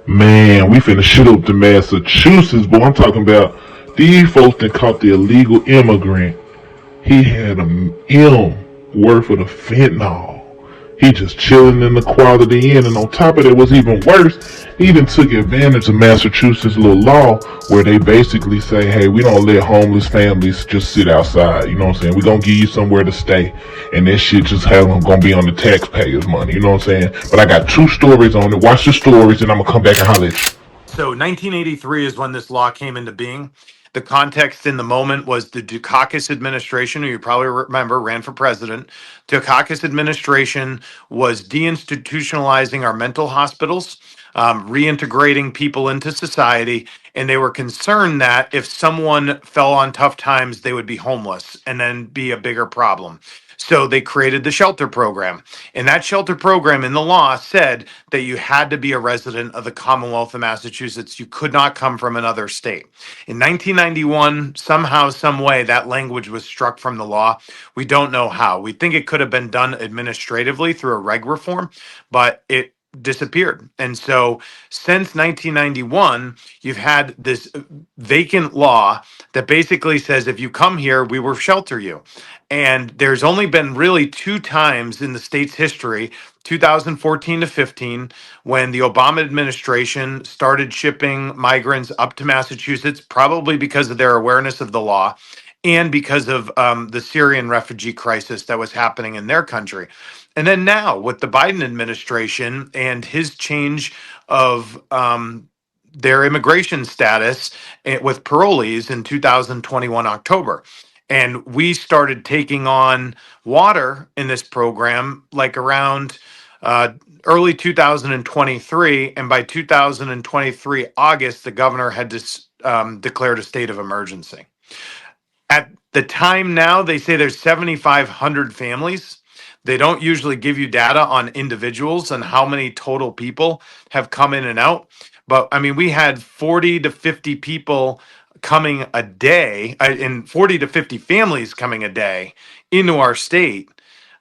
Man, we finna shoot up to Massachusetts, but I'm talking about these folks that caught the illegal immigrant. He had a M worth of the fentanyl. He just chilling in the Quality Inn, and on top of that, what's even worse, he even took advantage of Massachusetts' little law where they basically say, hey, we don't let homeless families just sit outside. You know what I'm saying? We're gonna give you somewhere to stay, and that shit just gonna be on the taxpayers' money. You know what I'm saying? But I got two stories on it. Watch the stories, and I'm gonna come back and holler at you. So 1983 is when this law came into being. The context in the moment was the Dukakis administration, who you probably remember ran for president. Dukakis administration was deinstitutionalizing our mental hospitals, reintegrating people into society, and they were concerned that if someone fell on tough times, they would be homeless and then be a bigger problem. So they created the shelter program. And that shelter program in the law said that you had to be a resident of the Commonwealth of Massachusetts. You could not come from another state. In 1991, somehow, some way, that language was struck from the law. We don't know how. We think it could have been done administratively through a reg reform, but it disappeared. And so since 1991, you've had this vacant law that basically says if you come here, we will shelter you. And there's only been really two times in the state's history, 2014 to 15, when the Obama administration started shipping migrants up to Massachusetts, probably because of their awareness of the law and because of the Syrian refugee crisis that was happening in their country. And then now with the Biden administration and his change of their immigration status with parolees in 2021 October. And we started taking on water in this program like around early 2023. And by 2023 August, the governor had declared a state of emergency. At the time now, they say there's 7,500 families. They don't usually give you data on individuals and how many total people have come in and out. But I mean, we had 40 to 50 people coming a day, and 40 to 50 families coming a day into our state,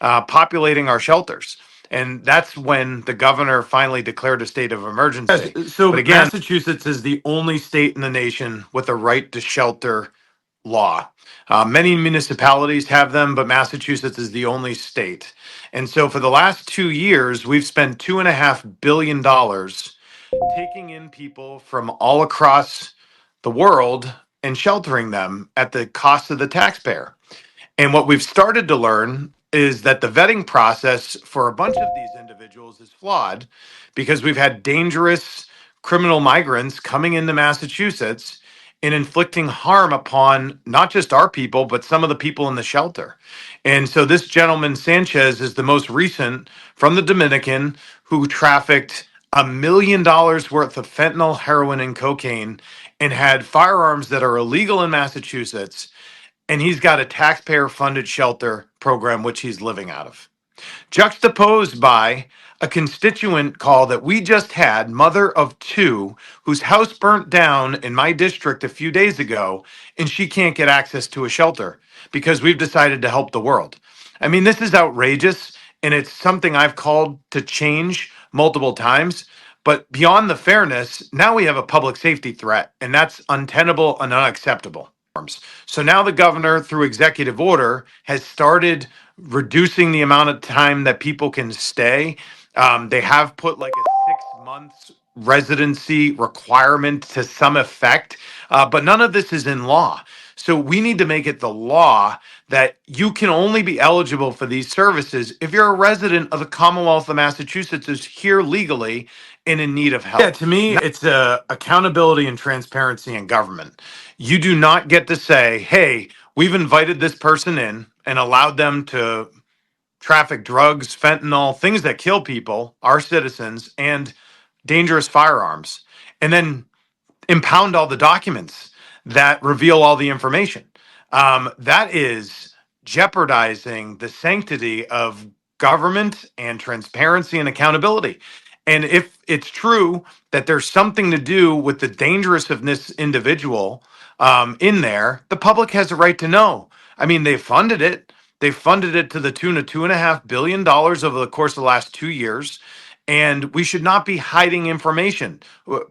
populating our shelters. And that's when the governor finally declared a state of emergency. Yes, so but again, Massachusetts is the only state in the nation with a right to shelter law. Many municipalities have them, but Massachusetts is the only state. And so for the last 2 years, we've spent $2.5 billion taking in people from all across the world and sheltering them at the cost of the taxpayer. And what we've started to learn is that the vetting process for a bunch of these individuals is flawed because we've had dangerous criminal migrants coming into Massachusetts and inflicting harm upon not just our people, but some of the people in the shelter. And so this gentleman, Sanchez, is the most recent from the Dominican who trafficked $1 million worth of fentanyl, heroin, and cocaine and had firearms that are illegal in Massachusetts, and he's got a taxpayer funded shelter program which he's living out of. Juxtaposed by a constituent call that we just had, mother of two, whose house burnt down in my district a few days ago, and she can't get access to a shelter because we've decided to help the world. I mean, this is outrageous, and it's something I've called to change multiple times. But beyond the fairness, now we have a public safety threat, and that's untenable and unacceptable. So now the governor, through executive order, has started reducing the amount of time that people can stay. They have put like a 6 months residency requirement to some effect, but none of this is in law. So we need to make it the law that you can only be eligible for these services if you're a resident of the Commonwealth of Massachusetts who's here legally and in need of help. Yeah, to me, it's accountability and transparency in government. You do not get to say, hey, we've invited this person in and allowed them to traffic drugs, fentanyl, things that kill people, our citizens, and dangerous firearms, and then impound all the documents that reveal all the information. That is jeopardizing the sanctity of government and transparency and accountability. And if it's true that there's something to do with the dangerousness of this individual in there, the public has a right to know. I mean, they funded it. They funded it to the tune of $2.5 billion over the course of the last 2 years. And we should not be hiding information.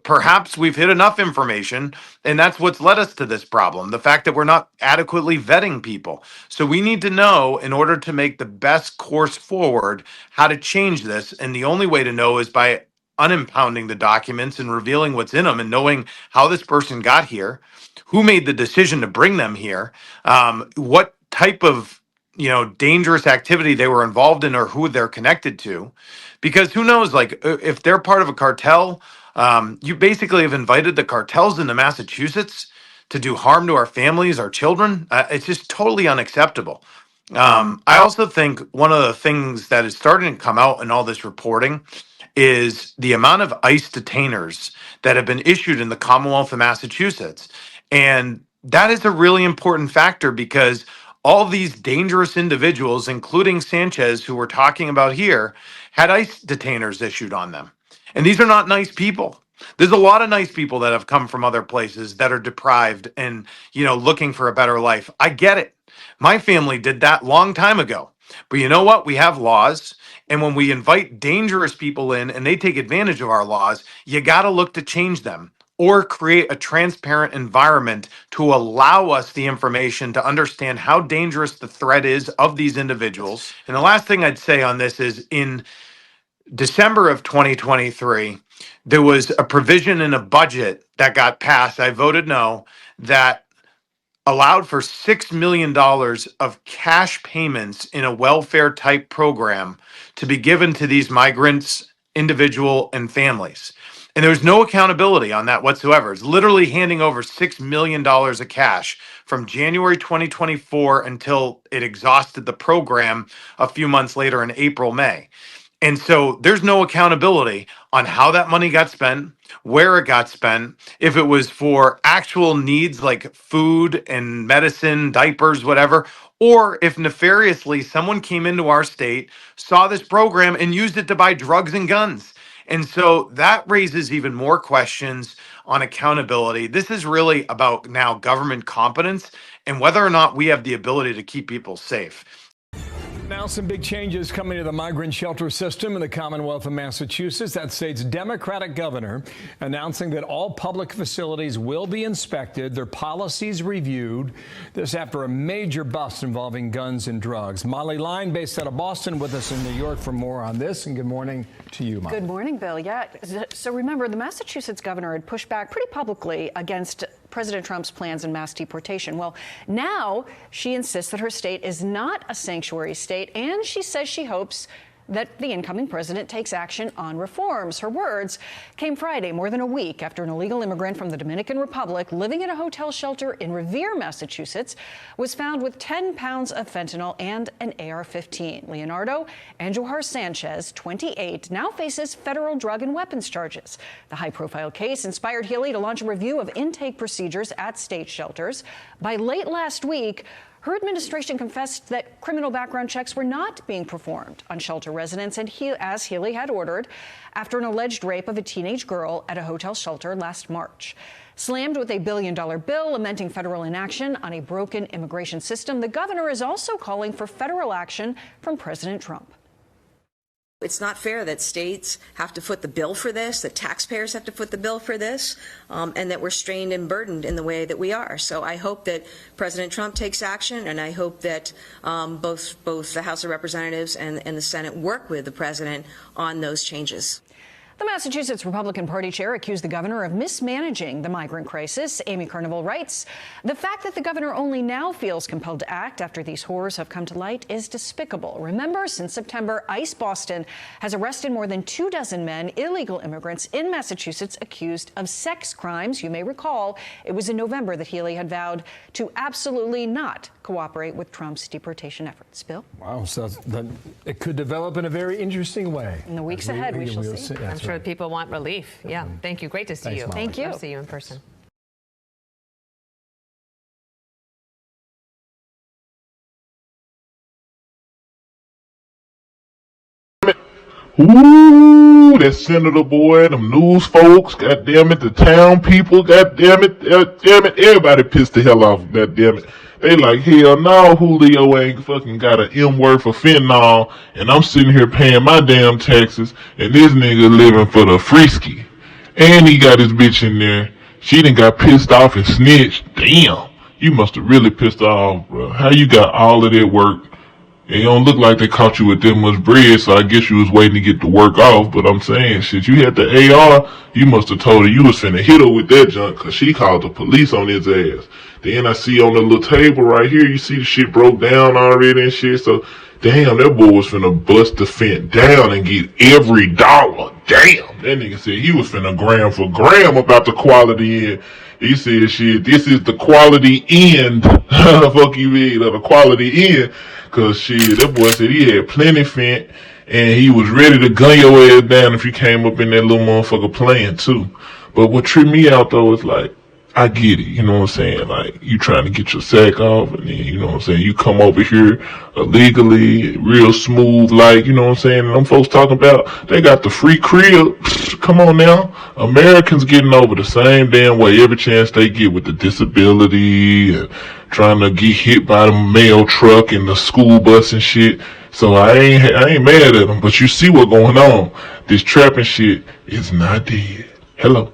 Perhaps we've hid enough information, and that's what's led us to this problem, the fact that we're not adequately vetting people. So we need to know, in order to make the best course forward, how to change this. And the only way to know is by unimpounding the documents and revealing what's in them and knowing how this person got here, who made the decision to bring them here, what type of dangerous activity they were involved in or who they're connected to. Because who knows, like if they're part of a cartel, you basically have invited the cartels into Massachusetts to do harm to our families, our children. It's just totally unacceptable. I also think one of the things that is starting to come out in all this reporting is the amount of ICE detainers that have been issued in the Commonwealth of Massachusetts. And that is a really important factor because all these dangerous individuals, including Sanchez, who we're talking about here, had ICE detainers issued on them. And these are not nice people. There's a lot of nice people that have come from other places that are deprived and, looking for a better life. I get it. My family did that long time ago. But you know what? We have laws. And when we invite dangerous people in and they take advantage of our laws, you got to look to change them or create a transparent environment to allow us the information to understand how dangerous the threat is of these individuals. And the last thing I'd say on this is in December of 2023, there was a provision in a budget that got passed. I voted no, that allowed for $6 million of cash payments in a welfare type program to be given to these migrants, individual and families. And there was no accountability on that whatsoever. It's literally handing over $6 million of cash from January 2024 until it exhausted the program a few months later in April, May. And so there's no accountability on how that money got spent, where it got spent, if it was for actual needs like food and medicine, diapers, whatever, or if nefariously someone came into our state, saw this program, and used it to buy drugs and guns. And so that raises even more questions on accountability. This is really about now government competence and whether or not we have the ability to keep people safe. Now some big changes coming to the migrant shelter system in the Commonwealth of Massachusetts. That state's Democratic governor announcing that all public facilities will be inspected, their policies reviewed. This after a major bust involving guns and drugs. Molly Line, based out of Boston, with us in New York for more on this. And good morning to you, Molly. Good morning, Bill. Yeah. So remember, the Massachusetts governor had pushed back pretty publicly against President Trump's plans in mass deportation. Well, now she insists that her state is not a sanctuary state, and she says she hopes that the incoming president takes action on reforms. Her words came Friday, more than a week after an illegal immigrant from the Dominican Republic living in a hotel shelter in Revere, Massachusetts, was found with 10 pounds of fentanyl and an AR-15. Leonardo Andujar Sanchez, 28, now faces federal drug and weapons charges. The high-profile case inspired Healy to launch a review of intake procedures at state shelters. By late last week, her administration confessed that criminal background checks were not being performed on shelter residents, and as Healy had ordered, after an alleged rape of a teenage girl at a hotel shelter last March. Slammed with a billion-dollar bill lamenting federal inaction on a broken immigration system, the governor is also calling for federal action from President Trump. It's not fair that states have to foot the bill for this, that taxpayers have to foot the bill for this, and that we're strained and burdened in the way that we are. So I hope that President Trump takes action, and I hope that both the House of Representatives and the Senate work with the president on those changes. The Massachusetts Republican Party chair accused the governor of mismanaging the migrant crisis. Amy Carnival writes, "The fact that the governor only now feels compelled to act after these horrors have come to light is despicable. Remember, since September, ICE Boston has arrested more than 24 men, illegal immigrants in Massachusetts accused of sex crimes. You may recall it was in November that Healy had vowed to absolutely not cooperate with Trump's deportation efforts." Bill? Wow, so it could develop in a very interesting way. In the weeks ahead, we shall see. I'm sure people want relief. Yeah. Thank you. Great to see Thanks, you. Molly. Thank you. Love to see you in person. Ooh, that senator boy, them news folks, goddamn it, the town people, goddamn it, everybody pissed the hell off, goddamn it. They like, hell no, Julio ain't fucking got an M worth of fentanyl, and I'm sitting here paying my damn taxes, and this nigga living for the frisky. And he got his bitch in there. She done got pissed off and snitched. Damn, you must have really pissed her off, bro. How you got all of that work? It don't look like they caught you with that much bread, so I guess you was waiting to get the work off. But I'm saying, shit, you had the AR, you must have told her you was finna hit her with that junk, cause she called the police on his ass. Then I see on the little table right here, you see the shit broke down already and shit, so damn, that boy was finna bust the fence down and get every dollar. Damn, that nigga said he was finna gram for gram about the quality end. He said, shit, this is the quality end. Fuck you mean, the quality end. Cause shit, that boy said he had plenty fent and he was ready to gun your ass down if you came up in that little motherfucker playing too. But what tripped me out though is like, I get it, you know what I'm saying? Like, you trying to get your sack off, and then, you know what I'm saying, you come over here illegally, real smooth, like, you know what I'm saying? And them folks talking about, they got the free crib. Come on now. Americans getting over the same damn way every chance they get with the disability, and trying to get hit by the mail truck and the school bus and shit. So I ain't mad at them, but you see what's going on. This trapping shit is not dead. Hello.